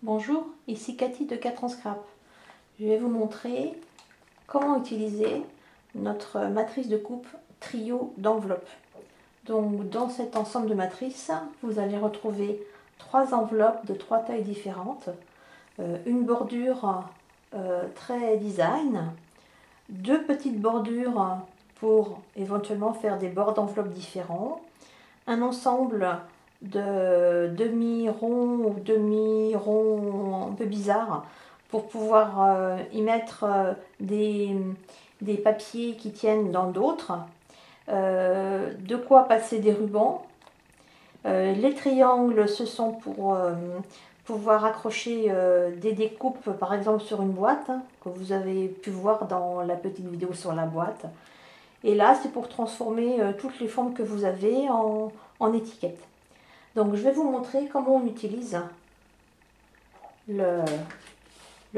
Bonjour, ici Cathy de 4 ans Scrap. Je vais vous montrer comment utiliser notre matrice de coupe trio d'enveloppes. Donc dans cet ensemble de matrices, vous allez retrouver 3 enveloppes de 3 tailles différentes, une bordure très design, 2 petites bordures pour éventuellement faire des bords d'enveloppes différents, un ensemble de demi-rond ou demi-rond un peu bizarre pour pouvoir y mettre des papiers qui tiennent dans d'autres, de quoi passer des rubans. Les triangles, ce sont pour pouvoir accrocher des découpes, par exemple sur une boîte, que vous avez pu voir dans la petite vidéo sur la boîte. Et là, c'est pour transformer toutes les formes que vous avez en étiquettes. Donc, je vais vous montrer comment on utilise le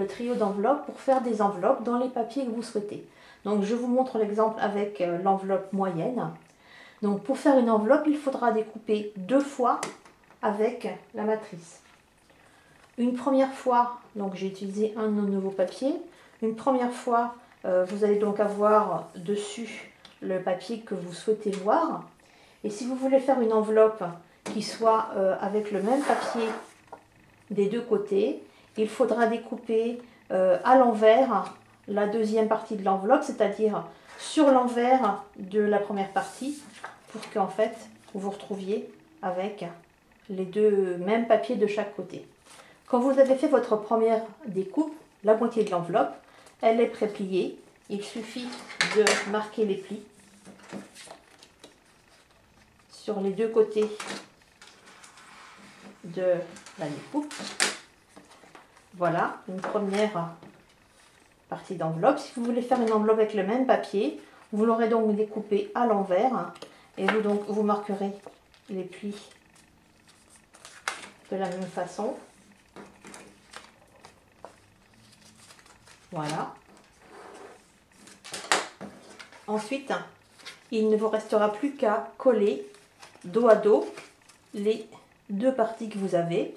trio d'enveloppes pour faire des enveloppes dans les papiers que vous souhaitez. Donc, je vous montre l'exemple avec l'enveloppe moyenne. Donc, pour faire une enveloppe, il faudra découper 2 fois avec la matrice. Une première fois, donc j'ai utilisé un nouveau papier. Une première fois, vous allez donc avoir dessus le papier que vous souhaitez voir. Et si vous voulez faire une enveloppe qui soit avec le même papier des deux côtés, il faudra découper à l'envers la deuxième partie de l'enveloppe, c'est-à-dire sur l'envers de la première partie, pour qu'en fait vous vous retrouviez avec les deux mêmes papiers de chaque côté. Quand vous avez fait votre première découpe, la moitié de l'enveloppe, elle est pré-pliée. Il suffit de marquer les plis sur les deux côtés de la découpe. Voilà, une première partie d'enveloppe. Si vous voulez faire une enveloppe avec le même papier, vous l'aurez donc découpé à l'envers et vous marquerez les plis de la même façon. Voilà. Ensuite, il ne vous restera plus qu'à coller dos à dos les deux parties que vous avez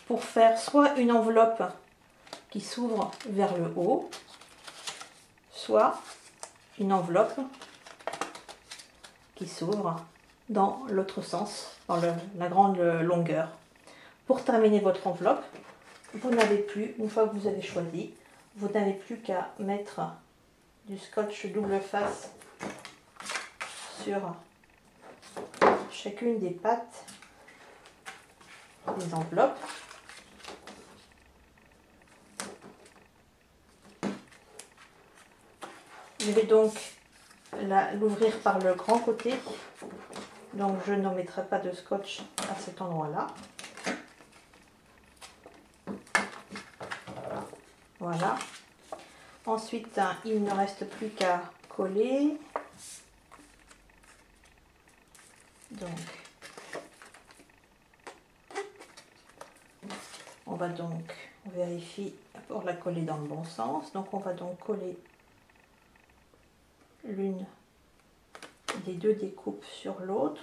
pour faire soit une enveloppe qui s'ouvre vers le haut, soit une enveloppe qui s'ouvre dans l'autre sens, dans la grande longueur. Pour terminer votre enveloppe, vous n'avez plus, une fois que vous avez choisi, vous n'avez plus qu'à mettre du scotch double face sur chacune des pattes des enveloppes. Je vais donc l'ouvrir par le grand côté, donc je ne mettrai pas de scotch à cet endroit-là. Voilà. Ensuite, il ne reste plus qu'à coller. Donc, on va donc, on vérifie pour la coller dans le bon sens. Donc, on va donc coller l'une des deux découpes sur l'autre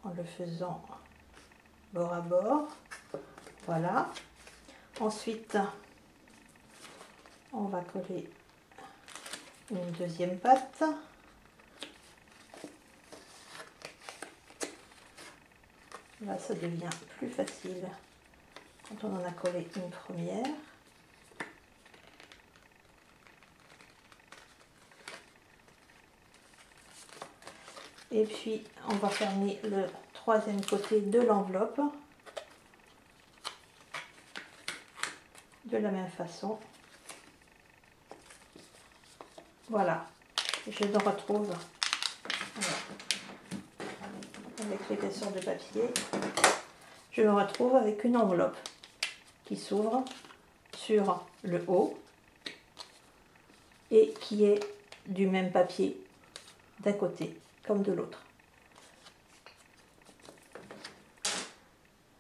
en le faisant bord à bord. Voilà. Ensuite, on va coller une deuxième patte. Là, ça devient plus facile quand on en a collé une première. Et puis, on va fermer le troisième côté de l'enveloppe de la même façon. Voilà, je me retrouve avec l'épaisseur de papier. Je me retrouve avec une enveloppe qui s'ouvre sur le haut et qui est du même papier d'un côté comme de l'autre.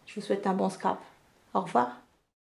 Je vous souhaite un bon scrap. Au revoir.